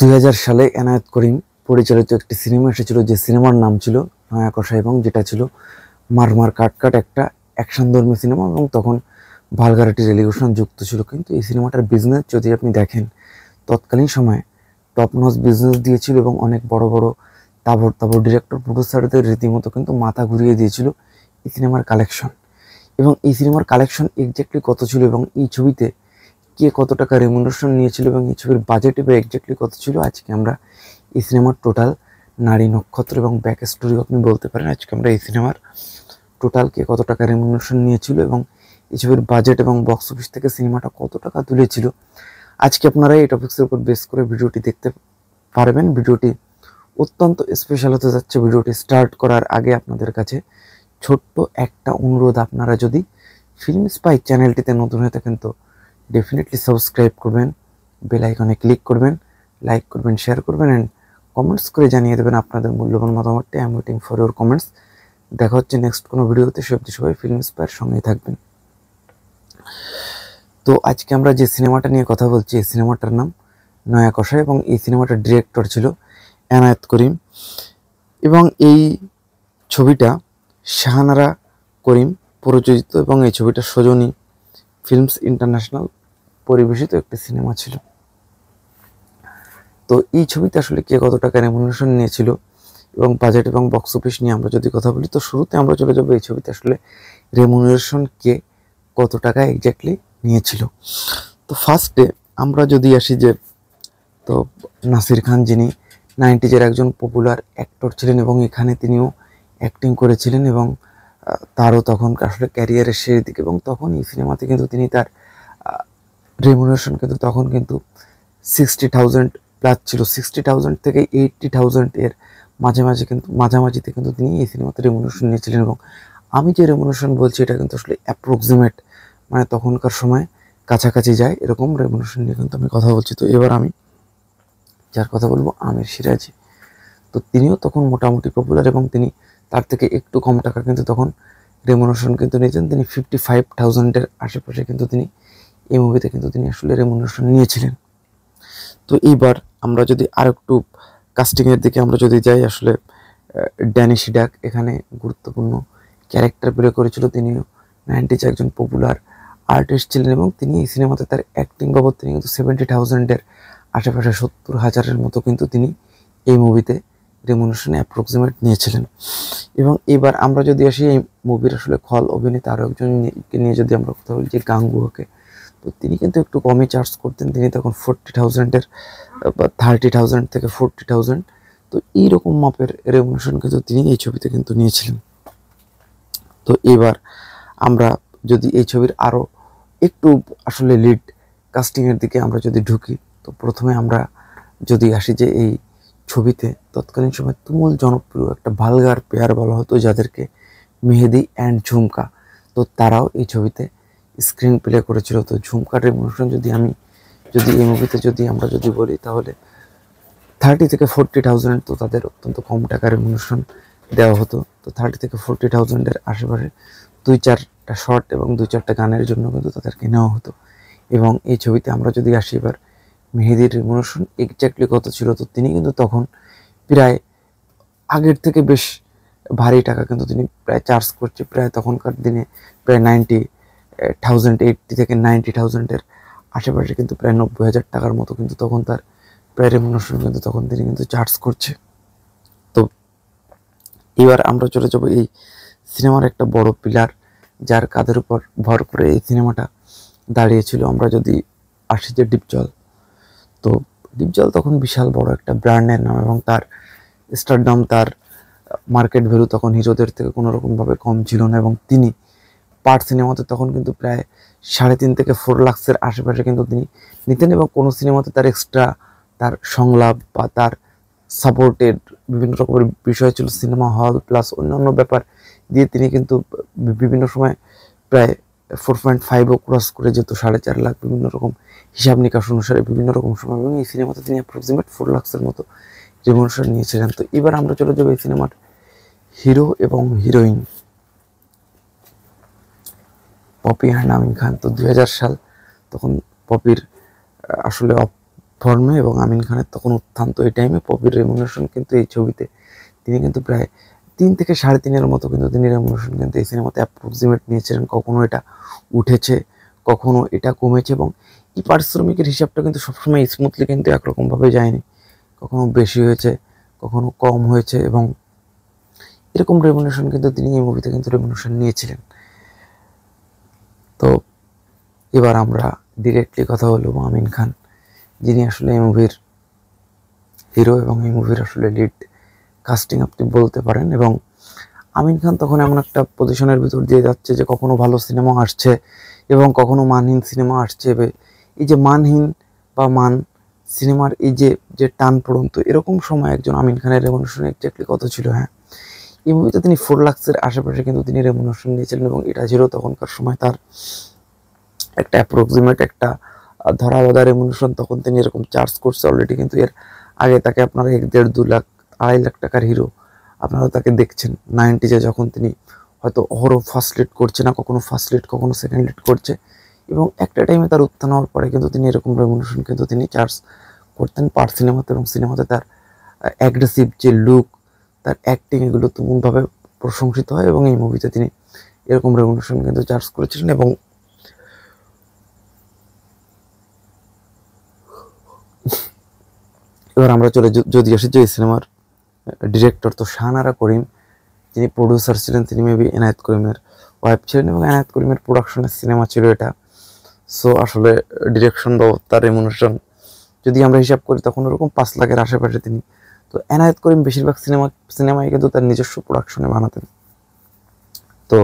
2000 সালে এনায়েত করিম পরিচালিত একটি সিনেমা এসেছিল, যে সিনেমার নাম ছিল নয়া কষা, এবং যেটা ছিল মারমার কাটকাট একটা অ্যাকশনধর্মী সিনেমা, এবং তখন ভালগারিটি রেলিগেশন যুক্ত ছিল। কিন্তু এই সিনেমাটার বিজনেস যদি আপনি দেখেন, তৎকালীন সময়ে টপ নচ বিজনেস দিয়েছিল এবং অনেক বড় বড় তাবড় তাবড় ডিরেক্টর প্রডিউসারদের রীতিমতো কিন্তু মাথা ঘুরিয়ে দিয়েছিল এই সিনেমার কালেকশন। এবং এই সিনেমার কালেকশন এক্স্যাক্টলি কত ছিল এবং এই ছবিতে কে কত টাকা রেমুনারেশন নিয়েছিল এবং এই ছবির বাজেটে বা এক্স্যাক্টলি কত ছিল, আজকে আমরা এই সিনেমার টোটাল নারী নক্ষত্র এবং ব্যাক স্টোরি আপনি বলতে পারেন। আজকে আমরা এই সিনেমার টোটাল কে কত টাকা রেমুনারেশন নিয়েছিল এবং এই ছবির বাজেট এবং বক্স অফিস থেকে সিনেমাটা কত টাকা তুলেছিল, আজকে আপনারা এই টপিক্সের উপর বেস করে ভিডিওটি দেখতে পারবেন। ভিডিওটি অত্যন্ত স্পেশাল হতে যাচ্ছে। ভিডিওটি স্টার্ট করার আগে আপনাদের কাছে ছোট্ট একটা অনুরোধ, আপনারা যদি ফিল্ম স্পাই চ্যানেলটিতে নতুন হয়ে থাকেন তো ডেফিনেটলি সাবস্ক্রাইব করবেন, বেল আইকনে ক্লিক করবেন, লাইক করবেন, শেয়ার করবেন অ্যান্ড কমেন্টস করে জানিয়ে দেবেন আপনাদের মূল্যবান মতামতটি। I am waiting for your comments. দেখা হচ্ছে নেক্সট কোনো ভিডিওতে। সবাই ফিল্ম স্পাইয়ের সঙ্গেই থাকবেন। তো আজকে আমরা যে সিনেমাটা নিয়ে কথা বলছি, এই সিনেমাটার নাম নয়া কষা এবং এই সিনেমাটার ডিরেক্টর ছিল এনায়েত করিম এবং এই ছবিটা শাহানারা করিম প্রযোজিত এবং এই ছবিটা সজনী ফিল্মস ইন্টারন্যাশনাল পরিবেশিত একটি সিনেমা ছিল। তো এই ছবিতে আসলে কে কত টাকা রেমুনারেশন নিয়েছিল এবং বাজেট এবং বক্স অফিস নিয়ে আমরা যদি কথা বলি, তো শুরুতে আমরা চলে যাবো এই ছবিতে আসলে রেমুনারেশন কে কত টাকা এক্স্যাক্টলি নিয়েছিল। তো ফার্স্টে আমরা যদি আসি যে, তো নাসির খান যিনি 90s একজন পপুলার অ্যাক্টর ছিলেন এবং এখানে তিনিও অ্যাক্টিং করেছিলেন এবং তারও তখন আসলে ক্যারিয়ারের শেষ দিকে, এবং তখন এই সিনেমাতে কিন্তু তিনি তার রেমুনারেশন কিন্তু তখন কিন্তু 60,000 প্লাস ছিল। 60,000 থেকে 80,000 এর মাঝামাঝিতে কিন্তু তিনি এই সিনেমাতে রেমুনারেশন নিয়েছিলেন। এবং আমি যে রেমুনারেশন বলছি এটা কিন্তু আসলে অ্যাপ্রক্সিমেট, মানে তখনকার সময় কাছাকাছি যায় এরকম রেমুনারেশন নিয়ে কিন্তু আমি কথা বলছি। তো এবার আমি যার কথা বলবো আমির সিরাজি। তো তিনিও তখন মোটামুটি পপুলার এবং তিনি তার থেকে একটু কম টাকা কিন্তু তখন রেমুনারেশন কিন্তু নিয়েছেন। তিনি 55,000 আশেপাশে কিন্তু তিনি এই মুভিতে কিন্তু তিনি আসলে রেমুনারেশন নিয়েছিলেন। তো এইবার আমরা যদি আর একটু কাস্টিংয়ের দিকে আমরা যদি যাই, আসলে ড্যানিশ ডাক এখানে গুরুত্বপূর্ণ ক্যারেক্টার প্লে করেছিল। তিনিও 90s একজন পপুলার আর্টিস্ট ছিলেন এবং তিনি এই সিনেমাতে তার অ্যাক্টিং বাবদ তিনি কিন্তু 70,000 আশেপাশে 70,000 মতো কিন্তু তিনি এই মুভিতে রেমুনারেশন অ্যাপ্রক্সিমেট নিয়েছিলেন। এবং এবার আমরা যদি আসি এই মুভির আসলে খল অভিনেতা আরও একজন নিয়ে যদি আমরা কথা বলি, যে গাঙ্গুয়াকে, তো তিনি কিন্তু একটু কমই চার্জ করতেন। তিনি তখন 40,000 বা 30,000 থেকে 40,000, তো এইরকম মাপের রেমুনারেশন কিন্তু তিনি এই ছবিতে কিন্তু নিয়েছিলেন। তো এবার আমরা যদি এই ছবির আরও একটু আসলে লিড কাস্টিংয়ের দিকে আমরা যদি ঢুকি, তো প্রথমে আমরা যদি আসি যে এই ছবিতে তৎকালীন সময় তুমুল জনপ্রিয় একটা ভালগার পেয়ার বলা হতো, যাদেরকে মেহেদি অ্যান্ড ঝুমকা, তো তারাও এই ছবিতে স্ক্রিন প্লে করেছিল। তো ঝুমকার রেমুনারেশন যদি এই মুভিতে আমরা যদি বলি, তাহলে 30 থেকে 40,000, তো তাদের অত্যন্ত কম টাকার রেমুনারেশন দেওয়া হতো। তো 30 থেকে 40,000 আশেপাশে 2-4টা শর্ট এবং 2-4টা গানের জন্য কিন্তু তাদেরকে নেওয়া হতো। এবং এই ছবিতে আমরা যদি আসি এবার মেহেদির রেমুনারেশন এক্স্যাক্টলি কত ছিল, তো তিনি কিন্তু তখন প্রায় আগের থেকে বেশ ভারী টাকা কিন্তু তিনি প্রায় চার্জ করছে। প্রায় তখনকার দিনে প্রায় 90,000, 80 থেকে 90,000 আশেপাশে কিন্তু প্রায় 90,000 টাকার মতো কিন্তু তখন তার প্রায় রেমুনারেশন কিন্তু তখন তিনি কিন্তু চার্জ করছে। তো এবার আমরা চলে যাবো এই সিনেমার একটা বড় পিলার, যার কাঁধের উপর ভর করে এই সিনেমাটা দাঁড়িয়েছিল। আমরা যদি আসি যে ডিপজল, তো ডিপজল তখন বিশাল বড় একটা ব্র্যান্ডের নাম এবং তার স্টারডাম, তার মার্কেট ভ্যালু তখন হিরোদের থেকে কোনো রকমভাবে কম ছিল না। এবং তিনি পার্ট সিনেমাতে তখন কিন্তু প্রায় 3.5 থেকে 4 লাখের আশেপাশে কিন্তু তিনি নিতেন এবং কোনো সিনেমাতে তার এক্সট্রা তার সংলাপ বা তার সাপোর্টেড বিভিন্ন রকমের বিষয় ছিল, সিনেমা হল প্লাস অন্যান্য ব্যাপার দিয়ে তিনি কিন্তু বিভিন্ন সময় প্রায় 4.5ও ক্রস করে যেত, 4.5 লাখ বিভিন্ন রকম হিসাব নিকাশ অনুসারে বিভিন্ন রকম সময়। এবং এই সিনেমাতে তিনি অ্যাপ্রক্সিমেট 4 লাখের মতো রেমুনারেশন নিয়েছিলেন। তো এবার আমরা চলে যাবো এই সিনেমার হিরো এবং heroine poppy and Amin Khan. তো 2000 সাল, তখন পপির আসলে ফর্মে এবং আমিন খানের তখন উত্থান। তো এই টাইমে পপির রেমুনারেশন কিন্তু এই ছবিতে তিনি কিন্তু প্রায় 3 থেকে 3.5-এর মতো কিন্তু তিনি রেমুনারেশন কিন্তু এই সিনেমাতে অ্যাপ্রক্সিমেট নিয়েছিলেন। কখনো এটা উঠেছে, কখনো এটা কমেছে, এবং এই পারিশ্রমিকের হিসাবটা কিন্তু সবসময় স্মুথলি কিন্তু একরকমভাবে যায়নি। কখনো বেশি হয়েছে, কখনো কম হয়েছে, এবং এরকম রেমুনারেশন কিন্তু তিনি এই মুভিতে কিন্তু রেমুনারেশন নিয়েছিলেন। তো এবার আমরা ডিরেক্টলি কথা বলবো আমিন খান, যিনি আসলে এই মুভির হিরো এবং এই মুভির আসলে লিড কাস্টিং আপনি বলতে পারেন। এবং আমিন খান তখন এমন একটা পজিশনের ভিতর দিয়ে যাচ্ছে যে কখনো ভালো সিনেমা আসছে এবং কখনো মানহীন সিনেমা আসছে। এই যে মানহীন বা মান সিনেমার এই যে যে টান পড়ন্ত, এরকম সময় একজন আমিন খানের রেমুনারেশন এক্স্যাক্টলি কত ছিল? হ্যাঁ, এই মুভিতে তিনি 4 লাখের আশেপাশে কিন্তু তিনি রেমুনারেশন নিয়েছিলেন, এবং এটা ছিল তখনকার সময় তার একটা অ্যাপ্রক্সিমেট একটা ধরা বাঁধা রেমুনেশন। তখন তিনি এরকম চার্জ করছে অলরেডি, কিন্তু এর আগে তাকে আপনারা 1.5-2 লাখ 2.5 লাখ টাকার হিরো আপনারা তাকে দেখছেন 90s যখন তিনি হয়তো অহরহ ফার্স্ট লিড করছে না, কখনো ফার্স্ট লিড কখনো সেকেন্ড লিড করছে, এবং একটা টাইমে তার উত্থান হওয়ার পরে কিন্তু তিনি এরকম রেমুনেশন কিন্তু তিনি চার্জ করতেন পার সিনেমাতে। এবং সিনেমাতে তার অ্যাগ্রেসিভ যে লুক, তার অ্যাক্টিং, এগুলো তুমুলভাবে প্রশংসিত হয়, এবং এই মুভিতে তিনি এরকম রেমুনেশন কিন্তু চার্জ করেছিলেন। এবং এবার আমরা যদি আসি যে এই সিনেমার ডিরেক্টর, তো শাহানারা করিম, যিনি প্রডিউসার ছিলেন, তিনি মেবি এনায়েত করিমের ওয়াইফ ছিলেন, এবং এনায়েত করিমের প্রোডাকশনের সিনেমা ছিল এটা। সো আসলে ডিরেকশন বা তার রেমুনারেশন যদি আমরা হিসাব করি তখন ওরকম 5 লাখের আশেপাশে তিনি। তো এনায়েত করিম বেশিরভাগ সিনেমায় কিন্তু তার নিজস্ব প্রোডাকশনে বানাতেন। তো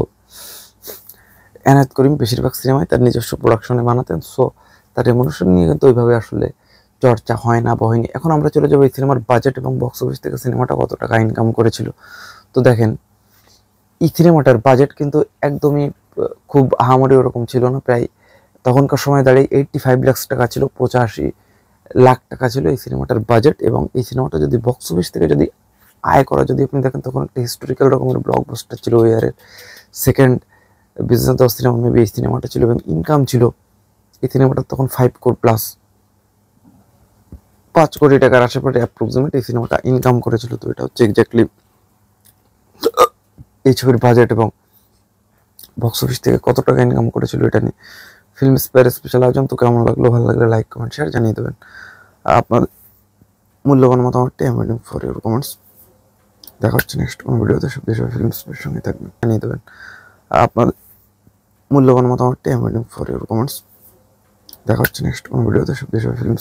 এনায়েত করিম বেশিরভাগ সিনেমায় তার নিজস্ব প্রোডাকশনে বানাতেন। সো তার রেমুনারেশন নিয়ে কিন্তু ওইভাবে আসলে চর্চা হয় না বা হয়নি। এখন আমরা চলে যাবো এই সিনেমার বাজেট এবং বক্স অফিস থেকে সিনেমাটা কত টাকা ইনকাম করেছিল। তো দেখেন, এই সিনেমাটার বাজেট কিন্তু একদমই খুব আহামরি ওরকম ছিল না। প্রায় তখনকার সময় দাঁড়িয়ে 85 লাখ টাকা ছিল, 85 লাখ টাকা ছিল এই সিনেমাটার বাজেট। এবং এই সিনেমাটা যদি বক্স অফিস থেকে যদি আয় করা যদি আপনি দেখেন, তখন একটা হিস্টোরিক্যাল রকমের ব্লকবাস্টার ছিল ওই ইয়ারের। সেকেন্ড বিজনেস দশ সিনেমা মেবি এই সিনেমাটা ছিল, এবং ইনকাম ছিল এই সিনেমাটার তখন 5 কোটি প্লাস, 5 কোটি টাকার আশেপাশে অ্যাপ্রক্সিমেট এই সিনেমাটা ইনকাম করেছিল। তো এটা হচ্ছে এক্স্যাক্টলি এই ছবির বাজেট এবং বক্স অফিস থেকে কত টাকা ইনকাম করেছিল এটা নিয়ে ফিল্ম স্পেয়ার স্পেশাল আয়োজন। তো কেমন লাগলো? ভালো লাগলে লাইক কমেন্ট শেয়ার জানিয়ে দেবেন। আপনার মূল্যবান মতামতটি আমি ওয়েটিং ফর ইউর কমেন্টস। দেখা হচ্ছে নেক্সট কোনো ভিডিওতে। সব দেশের ফিল্ম স্পেয়ার সঙ্গে থাকবেন, জানিয়ে দেবেন আপনার মূল্যবান মতামতটি আমি ওয়েটিং ফর ইউর কমেন্টস। দেখা হচ্ছে নেক্সট কোনো ভিডিওতে। সব দেশের ফিল্ম